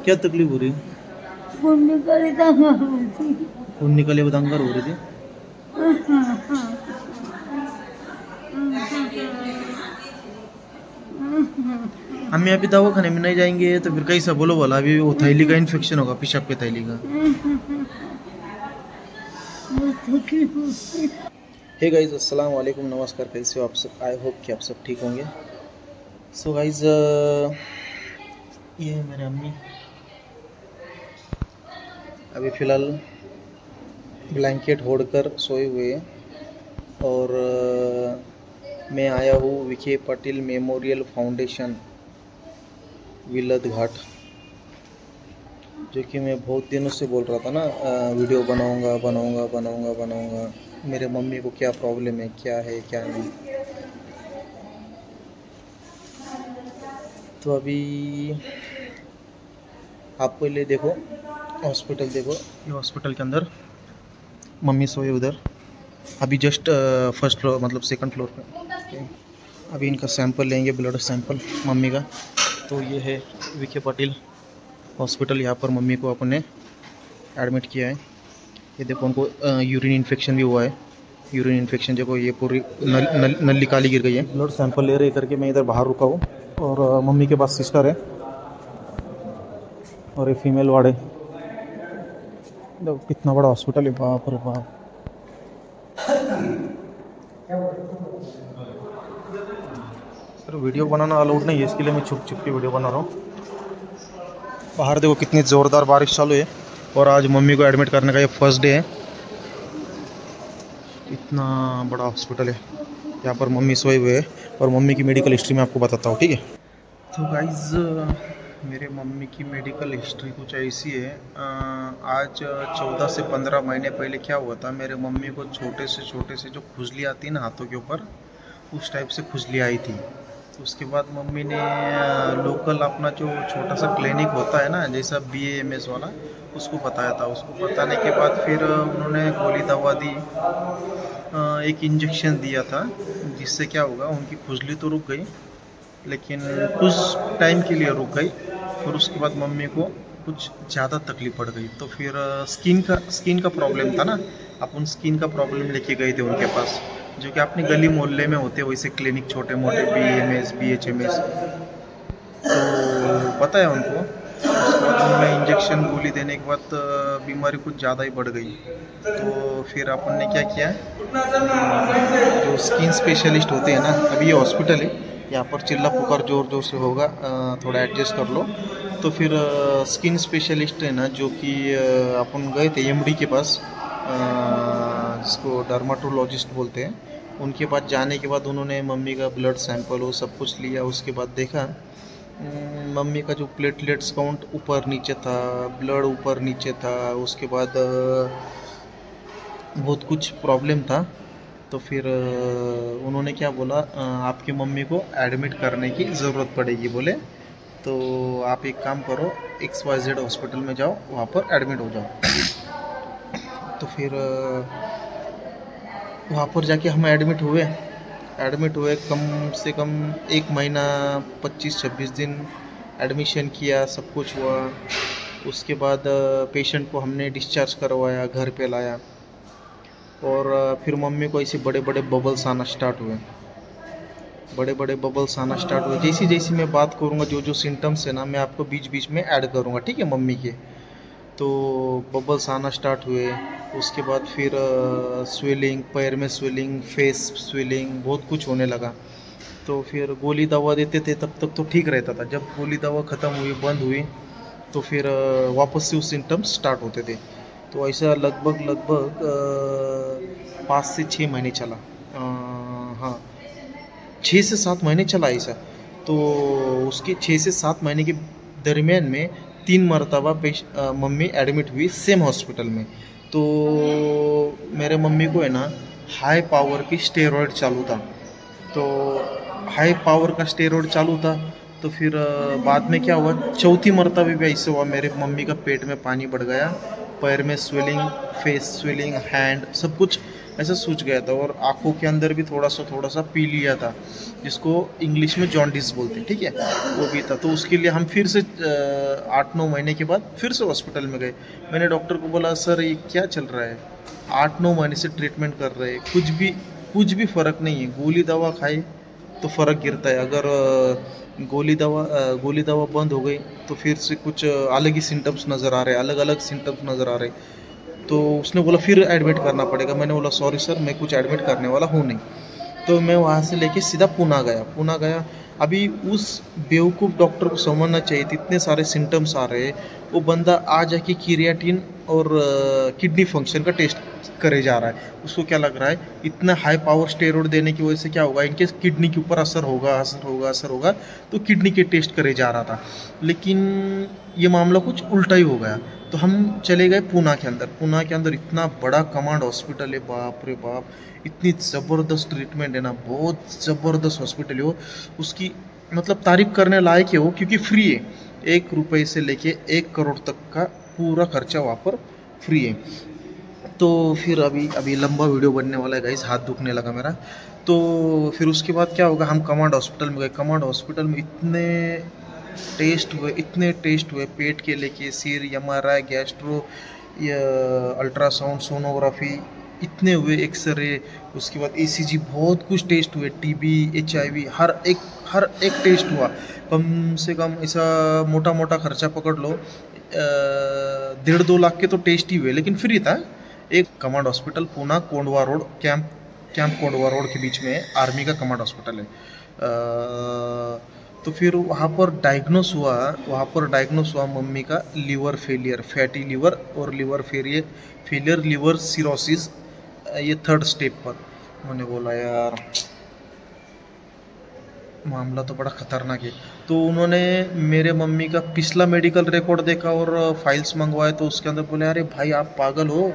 क्या तकलीफ हो रही? खून निकाले बदंगर हो रही थी। हम अभी दवाखाने में नहीं जाएंगे तो फिर कैसा बोलो बोला, अभी वो थैली का इन्फेक्शन होगा, पेशाब के थैली का। हे गाइस, अस्सलाम वालेकुम, नमस्कार, कैसे हो आप सब? आई होप कि आप सब ठीक होंगे। सो गाइस, ये है मेरे अम्मी, अभी फ़िलहाल ब्लैंकेट ओढ़कर सोए हुए हैं। और मैं आया हूँ विखे पाटिल मेमोरियल फाउंडेशन विलद घाट, जो कि मैं बहुत दिनों से बोल रहा था ना, वीडियो बनाऊंगा। मेरे मम्मी को क्या प्रॉब्लम है, क्या है क्या नहीं। तो अभी आप पहले देखो हॉस्पिटल, देखो ये हॉस्पिटल के अंदर मम्मी सोए उधर, अभी जस्ट फर्स्ट फ्लोर मतलब सेकंड फ्लोर पे। अभी इनका सैंपल लेंगे, ब्लड सैंपल मम्मी का। तो ये है विखे पाटिल हॉस्पिटल, यहाँ पर मम्मी को अपने एडमिट किया है। ये देखो उनको यूरिन इन्फेक्शन भी हुआ है। यूरिन इन्फेक्शन देखो, ये पूरी नली काली गिर गई है। ब्लड सैंपल ले रहे करके मैं इधर बाहर रुका हूँ। और मम्मी के पास सिस्टर है और ये फीमेल वार्ड है। देखो कितना बड़ा हॉस्पिटल है, बाप रे बाप। सर वीडियो बनाना अलाउड नहीं है, इसके लिए मैं छुप के वीडियो बना रहा हूँ। बाहर देखो कितनी ज़ोरदार बारिश चालू है और आज मम्मी को एडमिट करने का ये फर्स्ट डे है। इतना बड़ा हॉस्पिटल है, यहाँ पर मम्मी सोए हुए है। और मम्मी की मेडिकल हिस्ट्री मैं आपको बताता हूँ, ठीक है? तो गाइज, मेरे मम्मी की मेडिकल हिस्ट्री कुछ ऐसी है। आज 14 से 15 महीने पहले क्या हुआ था, मेरे मम्मी को छोटे से जो खुजली आती है ना हाथों के ऊपर, उस टाइप से खुजली आई थी। उसके बाद मम्मी ने लोकल अपना जो छोटा सा क्लिनिक होता है ना, जैसा BAMS वाला, उसको बताया था। उसको बताने के बाद फिर उन्होंने गोली दवा दी, एक इंजेक्शन दिया था, जिससे क्या होगा, उनकी खुजली तो रुक गई लेकिन कुछ टाइम के लिए रुक गई। और उसके बाद मम्मी को कुछ ज़्यादा तकलीफ पड़ गई। तो फिर स्किन का प्रॉब्लम था ना, अपन स्किन का प्रॉब्लम लेके गए थे उनके पास, जो कि अपनी गली मोहल्ले में होते हैं वैसे क्लिनिक, छोटे मोटे BAMS BHMS। तो बताया उनको। उसके बाद उन्होंने इंजेक्शन गोली देने के बाद बीमारी कुछ ज़्यादा ही बढ़ गई। तो फिर अपन ने क्या किया, जो स्किन स्पेशलिस्ट होते हैं ना, अभी ये हॉस्पिटल है, यहाँ पर चिल्ला पुकार जोर से होगा, थोड़ा एडजस्ट कर लो। तो फिर स्किन स्पेशलिस्ट है ना, जो कि अपन गए थे MD के पास, जिसको डर्माटोलॉजिस्ट बोलते हैं। उनके पास जाने के बाद उन्होंने मम्मी का ब्लड सैंपल वो सब कुछ लिया। उसके बाद देखा मम्मी का जो प्लेटलेट्स काउंट ऊपर नीचे था, ब्लड ऊपर नीचे था। उसके बाद बहुत कुछ प्रॉब्लम था। तो फिर उन्होंने क्या बोला, आपकी मम्मी को एडमिट करने की ज़रूरत पड़ेगी बोले। तो आप एक काम करो, XYZ हॉस्पिटल में जाओ, वहाँ पर एडमिट हो जाओ। तो फिर वहाँ पर जाके हम एडमिट हुए। कम से कम 1 महीना 25-26 दिन एडमिशन किया, सब कुछ हुआ। उसके बाद पेशेंट को हमने डिस्चार्ज करवाया, घर पे लाया। और फिर मम्मी को ऐसे बड़े बड़े बबल्स आना स्टार्ट हुए। जैसी जैसी मैं बात करूँगा, जो सिम्टम्स है ना, मैं आपको बीच में ऐड करूँगा, ठीक है, मम्मी के। तो बबल्स आना स्टार्ट हुए। उसके बाद फिर स्वेलिंग, पैर में स्वेलिंग, फेस स्वेलिंग, बहुत कुछ होने लगा। तो फिर गोली दवा देते थे, तब तक तो ठीक रहता था। जब गोली दवा ख़त्म हुई, बंद हुई, तो फिर वापस से वो सिम्टम्स स्टार्ट होते थे। तो ऐसा लगभग 5 से 6 महीने चला। हाँ, 6 से 7 महीने चला ऐसा। तो उसके 6 से 7 महीने के दरमियान में 3 मरतबा मम्मी एडमिट हुई सेम हॉस्पिटल में। तो मेरे मम्मी को है ना हाई पावर की स्टेरॉयड चालू था। तो हाई पावर का स्टेरॉयड चालू था। तो फिर बाद में क्या हुआ, चौथी मरतबा भी ऐसे हुआ, मेरे मम्मी का पेट में पानी बढ़ गया, पैर में स्वेलिंग, फेस स्वेलिंग, हैंड, सब कुछ ऐसा सूज गया था, और आँखों के अंदर भी थोड़ा सा पी लिया था, जिसको इंग्लिश में जॉन्डिस बोलते हैं, ठीक है, वो भी था। तो उसके लिए हम फिर से 8-9 महीने के बाद फिर से हॉस्पिटल में गए। मैंने डॉक्टर को बोला, सर ये क्या चल रहा है, 8-9 महीने से ट्रीटमेंट कर रहे हैं, कुछ भी फ़र्क नहीं है, गोली दवा खाए तो फ़र्क गिरता है, अगर गोली दवा बंद हो गई तो फिर से कुछ अलग ही सिम्टम्स नज़र आ रहे हैं, अलग सिम्टम्स नज़र आ रहे हैं। तो उसने बोला फिर एडमिट करना पड़ेगा। मैंने बोला सॉरी सर, मैं कुछ एडमिट करने वाला हूँ नहीं। तो मैं वहाँ से लेके सीधा पूना गया। अभी उस बेवकूफ़ डॉक्टर को समझना चाहिए, इतने सारे सिम्टम्स आ रहे हैं, वो बंदा आ जाके क्रिएटिन और किडनी फंक्शन का टेस्ट करे जा रहा है। उसको क्या लग रहा है, इतना हाई पावर स्टेरॉइड देने की वजह से क्या होगा, इनके किडनी के ऊपर असर होगा, तो किडनी के टेस्ट करे जा रहा था। लेकिन ये मामला कुछ उल्टा ही हो गया। तो हम चले गए पूना के अंदर इतना बड़ा कमांड हॉस्पिटल है, बाप रे बाप, इतनी ज़बरदस्त ट्रीटमेंट है ना, बहुत ज़बरदस्त हॉस्पिटल है वो। उसकी मतलब तारीफ करने लायक है वो, क्योंकि फ्री है, 1 रुपये से लेके 1 करोड़ तक का पूरा खर्चा वहाँ पर फ्री है। तो फिर अभी लंबा वीडियो बनने वाला है गाइस, हाथ दुखने लगा मेरा। तो फिर उसके बाद क्या होगा, हम कमांड हॉस्पिटल में गए। कमांड हॉस्पिटल में इतने टेस्ट हुए पेट के लेके सिर, MRI, गैस्ट्रो, अल्ट्रासाउंड, सोनोग्राफी, इतने हुए, एक्सरे, उसके बाद ECG, बहुत कुछ टेस्ट हुए, TB, HIV, हर एक टेस्ट हुआ। कम से कम ऐसा मोटा खर्चा पकड़ लो, 1.5-2 लाख के तो टेस्ट ही हुए, लेकिन फ्री था। एक command hospital Poona Kondhwa road, camp Kondhwa road के बीच में आर्मी का कमांड हॉस्पिटल है। तो फिर वहाँ पर डायग्नोस हुआ मम्मी का लीवर फेलियर, फैटी लीवर और लीवर फेलियर, लीवर सिरोसिस, ये 3rd स्टेप पर। मैंने बोला यार मामला तो बड़ा खतरनाक है। तो उन्होंने मेरे मम्मी का पिछला मेडिकल रिकॉर्ड देखा और फाइल्स मंगवाए, तो उसके अंदर बोले अरे भाई आप पागल हो,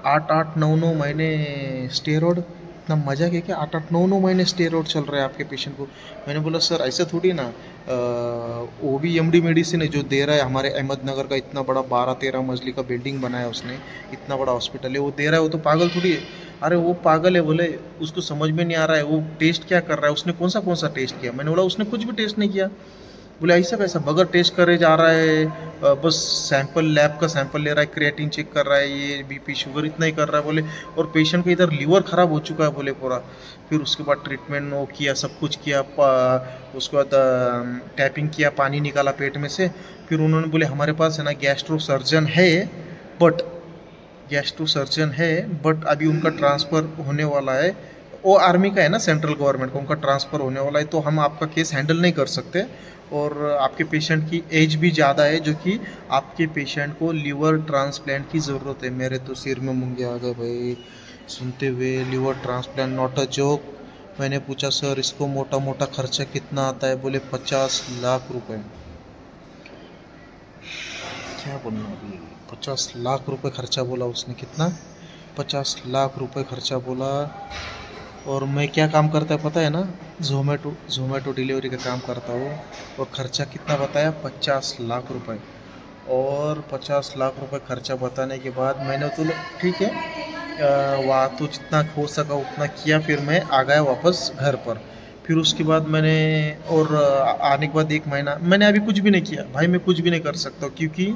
8-8, 9-9 महीने स्टेरॉइड, इतना मजाक है क्या, 8-8, 9-9 महीने स्टेरॉइड चल रहा है आपके पेशेंट को। मैंने बोला सर ऐसा थोड़ी ना, वो भी MD मेडिसिन है जो दे रहा है, हमारे अहमदनगर का इतना बड़ा 12-13 मंजिली का बिल्डिंग बनाया उसने, इतना बड़ा हॉस्पिटल है, वो दे रहा है, वो तो पागल थोड़ी है। अरे वो पागल है, बोले उसको समझ में नहीं आ रहा है वो टेस्ट क्या कर रहा है, उसने कौन सा टेस्ट किया। मैंने बोला उसने कुछ भी टेस्ट नहीं किया। बोले ऐसा कैसा, बगैर टेस्ट करे जा रहा है, बस सैंपल, लैब का सैंपल ले रहा है, क्रिएटिन चेक कर रहा है, ये BP शुगर इतना ही कर रहा है, बोले, और पेशेंट का इधर लीवर ख़राब हो चुका है, बोले पूरा। फिर उसके बाद ट्रीटमेंट वो किया, सब कुछ किया, उसके बाद टैपिंग किया, पानी निकाला पेट में से। फिर उन्होंने बोले हमारे पास है ना गैस्ट्रो सर्जन है, बट अभी उनका ट्रांसफ़र होने वाला है, वो आर्मी का है ना, सेंट्रल गवर्नमेंट का, उनका ट्रांसफ़र होने वाला है, तो हम आपका केस हैंडल नहीं कर सकते, और आपके पेशेंट की एज भी ज़्यादा है, जो कि आपके पेशेंट को लीवर ट्रांसप्लांट की ज़रूरत है। मेरे तो सिर में मूंगे आ गए भाई सुनते हुए, liver transplant not a joke. मैंने पूछा सर इसको मोटा खर्चा कितना आता है, बोले 50 लाख रुपए। क्या बोलना अभी, 50 लाख रुपए खर्चा बोला उसने, कितना, 50 लाख रुपए खर्चा बोला। और मैं क्या काम करता है पता है ना, जोमेटो डिलीवरी का काम करता हूँ, और ख़र्चा कितना बताया, 50 लाख रुपए। और 50 लाख रुपए खर्चा बताने के बाद मैंने तो ठीक है, वहाँ तो जितना हो सका उतना किया, फिर मैं आ गया वापस घर पर। फिर उसके बाद मैंने, और आने के बाद 1 महीना मैंने अभी कुछ भी नहीं किया भाई, मैं कुछ भी नहीं कर सकता, क्योंकि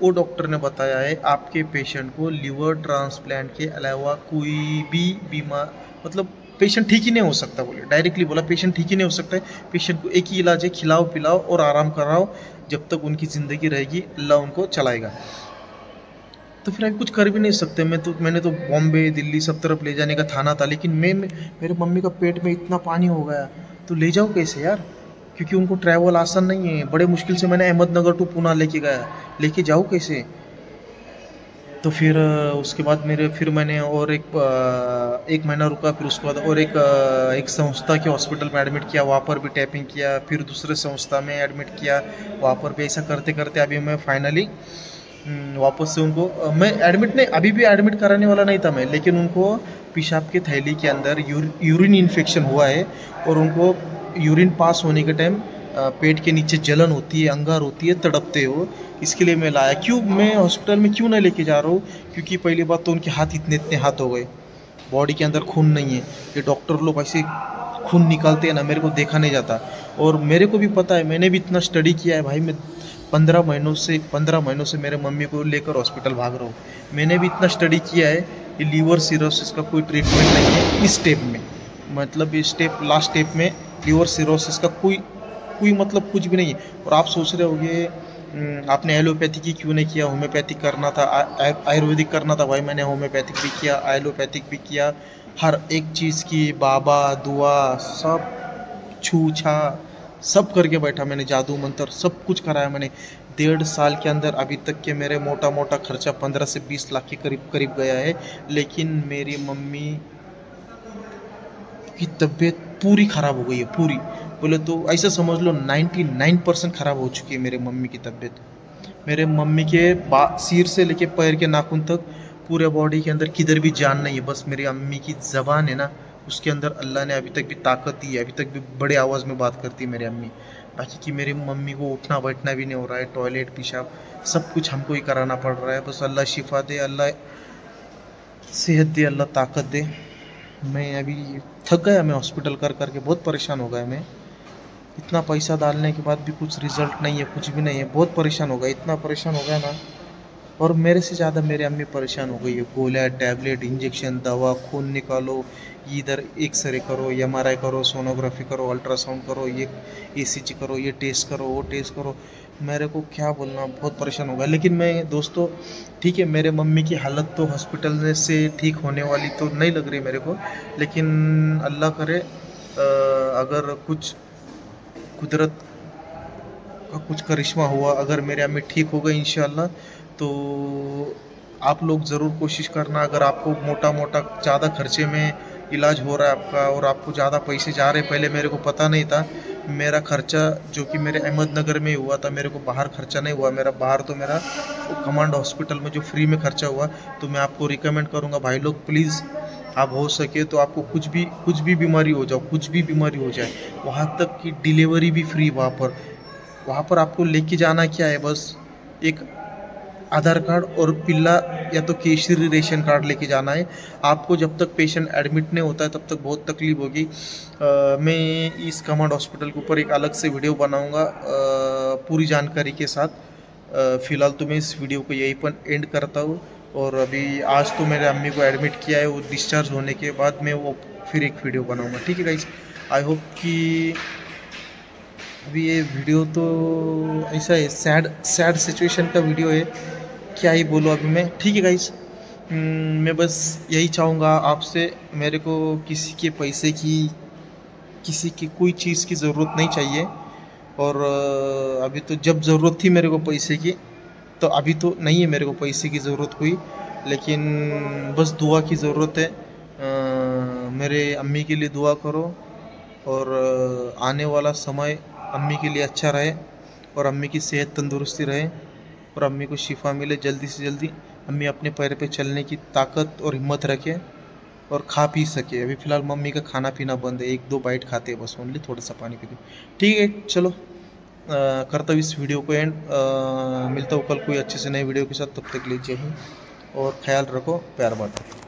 वो डॉक्टर ने बताया है आपके पेशेंट को लीवर ट्रांसप्लांट के अलावा कोई भी बीमार, मतलब पेशेंट ठीक ही नहीं हो सकता, बोले डायरेक्टली बोला पेशेंट ठीक ही नहीं हो सकता है। पेशेंट को एक ही इलाज है, खिलाओ पिलाओ और आराम कराओ, जब तक उनकी ज़िंदगी रहेगी अल्लाह उनको चलाएगा। तो फिर अभी कुछ कर भी नहीं सकते। मैंने तो बॉम्बे, दिल्ली सब तरफ ले जाने का थाना था, लेकिन मेरे मम्मी का पेट में इतना पानी हो गया, तो ले जाओ कैसे यार, क्योंकि उनको ट्रैवल आसान नहीं है, बड़े मुश्किल से मैंने अहमदनगर टू पूना लेके गया, लेके जाऊँ कैसे। तो फिर उसके बाद फिर मैंने और एक महीना रुका, फिर उसके बाद और एक संस्था के हॉस्पिटल में एडमिट किया, वहाँ पर भी टैपिंग किया, फिर दूसरे संस्था में एडमिट किया, वहाँ पर भी ऐसा करते करते अभी मैं फाइनली वापस से उनको, मैं एडमिट नहीं, अभी भी एडमिट कराने वाला नहीं था मैं, लेकिन उनको पेशाब के थैली के अंदर यूरिन इन्फेक्शन हुआ है, और उनको यूरिन पास होने के टाइम पेट के नीचे जलन होती है, अंगार होती है, तड़पते हो, इसके लिए मैं लाया। क्यों मैं हॉस्पिटल में क्यों नहीं लेके जा रहा हूँ, क्योंकि पहली बात तो उनके हाथ इतने हाथ हो गए, बॉडी के अंदर खून नहीं है। ये डॉक्टर लोग ऐसे खून निकालते हैं ना, मेरे को देखा नहीं जाता। और मेरे को भी पता है, मैंने भी इतना स्टडी किया है भाई। मैं 15 महीनों से मेरे मम्मी को लेकर हॉस्पिटल भाग रहा हूँ। मैंने भी इतना स्टडी किया है कि लीवर सिरोसिस का कोई ट्रीटमेंट नहीं है इस स्टेप में, मतलब इस स्टेप लास्ट स्टेप में लीवर सिरोसिस का कोई मतलब कुछ भी नहीं है। और आप सोच रहे होंगे आपने एलोपैथी की क्यों नहीं किया, होम्योपैथिक करना था, आयुर्वेदिक करना था। भाई मैंने होम्योपैथिक भी किया, एलोपैथिक भी किया, हर एक चीज़ की, बाबा दुआ सब छूछा सब करके बैठा मैंने, जादू मंत्र सब कुछ कराया मैंने। 1.5 साल के अंदर अभी तक के मेरे मोटा खर्चा 15 से 20 लाख के करीब गया है। लेकिन मेरी मम्मी की तबीयत पूरी ख़राब हो गई है, पूरी बोले तो ऐसा समझ लो 99% ख़राब हो चुकी है मेरे मम्मी की तबीयत। मेरे मम्मी के सिर से लेके पैर के नाखून तक पूरे बॉडी के अंदर किधर भी जान नहीं है। बस मेरी अम्मी की ज़बान है ना, उसके अंदर अल्लाह ने अभी तक भी ताकत दी है, अभी तक भी बड़े आवाज़ में बात करती है मेरी अम्मी। बाकी कि मेरी मम्मी को उठना बैठना भी नहीं हो रहा है, टॉयलेट पेशाब सब कुछ हमको ही कराना पड़ रहा है। बस अल्लाह शिफा दे, अल्लाह सेहत दे, अल्लाह ताकत दे। मैं अभी थक गया, मैं हॉस्पिटल कर करके बहुत परेशान हो गया। मैं इतना पैसा डालने के बाद भी कुछ रिजल्ट नहीं है, कुछ भी नहीं है, बहुत परेशान हो गया, इतना परेशान हो गया ना। और मेरे से ज़्यादा मेरी अम्मी परेशान हो गई है। गोलियाँ, टैबलेट, इंजेक्शन, दवा, खून निकालो, इधर एक्सरे करो, MRI करो, सोनोग्राफी करो, अल्ट्रासाउंड करो, ये ECG करो, ये टेस्ट करो, वो टेस्ट करो। मेरे को क्या बोलना, बहुत परेशान हो गया। लेकिन मैं दोस्तों ठीक है, मेरे मम्मी की हालत तो हॉस्पिटल में से ठीक होने वाली तो नहीं लग रही मेरे को। लेकिन अल्लाह करे अगर कुछ कुदरत का कुछ करिश्मा हुआ, अगर मेरे अम्मी ठीक हो गई इंशाल्लाह, तो आप लोग ज़रूर कोशिश करना। अगर आपको मोटा ज़्यादा खर्चे में इलाज हो रहा है आपका और आपको ज़्यादा पैसे जा रहे हैं, पहले मेरे को पता नहीं था। मेरा खर्चा जो कि मेरे अहमदनगर में हुआ था, मेरे को बाहर खर्चा नहीं हुआ। मेरा बाहर तो मेरा कमांड हॉस्पिटल में जो फ्री में खर्चा हुआ। तो मैं आपको रिकमेंड करूँगा भाई लोग, प्लीज़ आप हो सके तो आपको कुछ भी बीमारी हो जाए, कुछ भी बीमारी हो जाए, वहाँ तक की डिलीवरी भी फ्री। वहाँ पर आपको लेके जाना क्या है, बस एक आधार कार्ड और पिल्ला या तो केसरी रेशन कार्ड लेके जाना है आपको। जब तक पेशेंट एडमिट नहीं होता है तब तक बहुत तकलीफ होगी। मैं इस कमांड हॉस्पिटल के ऊपर एक अलग से वीडियो बनाऊंगा पूरी जानकारी के साथ। फ़िलहाल तो मैं इस वीडियो को यहीं पर एंड करता हूँ। और अभी आज तो मेरे अम्मी को एडमिट किया है, वो डिस्चार्ज होने के बाद मैं वो फिर एक वीडियो बनाऊँगा, ठीक है गाइस। आई होप कि अभी ये वीडियो तो ऐसा है, सैड सिचुएशन का वीडियो है, क्या ही बोलूँ अभी मैं, ठीक है गाइस। मैं बस यही चाहूँगा आपसे, मेरे को किसी के पैसे की, किसी की कोई चीज़ की ज़रूरत नहीं चाहिए। और अभी तो जब ज़रूरत थी मेरे को पैसे की, तो अभी तो नहीं है मेरे को पैसे की ज़रूरत कोई, लेकिन बस दुआ की ज़रूरत है। मेरे अम्मी के लिए दुआ करो और आने वाला समय अम्मी के लिए अच्छा रहे और अम्मी की सेहत तंदुरुस्ती रहे और अम्मी को शिफा मिले जल्दी से जल्दी। अम्मी अपने पैर पे चलने की ताकत और हिम्मत रखे और खा पी सके। अभी फ़िलहाल मम्मी का खाना पीना बंद है, 1-2 बाइट खाते हैं बस, ओनली थोड़ा सा पानी पीते। ठीक है चलो, करता हूँ इस वीडियो को एंड। मिलता हूँ कल कोई अच्छे से नए वीडियो के साथ, तब तक के लिए जय हिंद और ख्याल रखो, प्यार बांटो।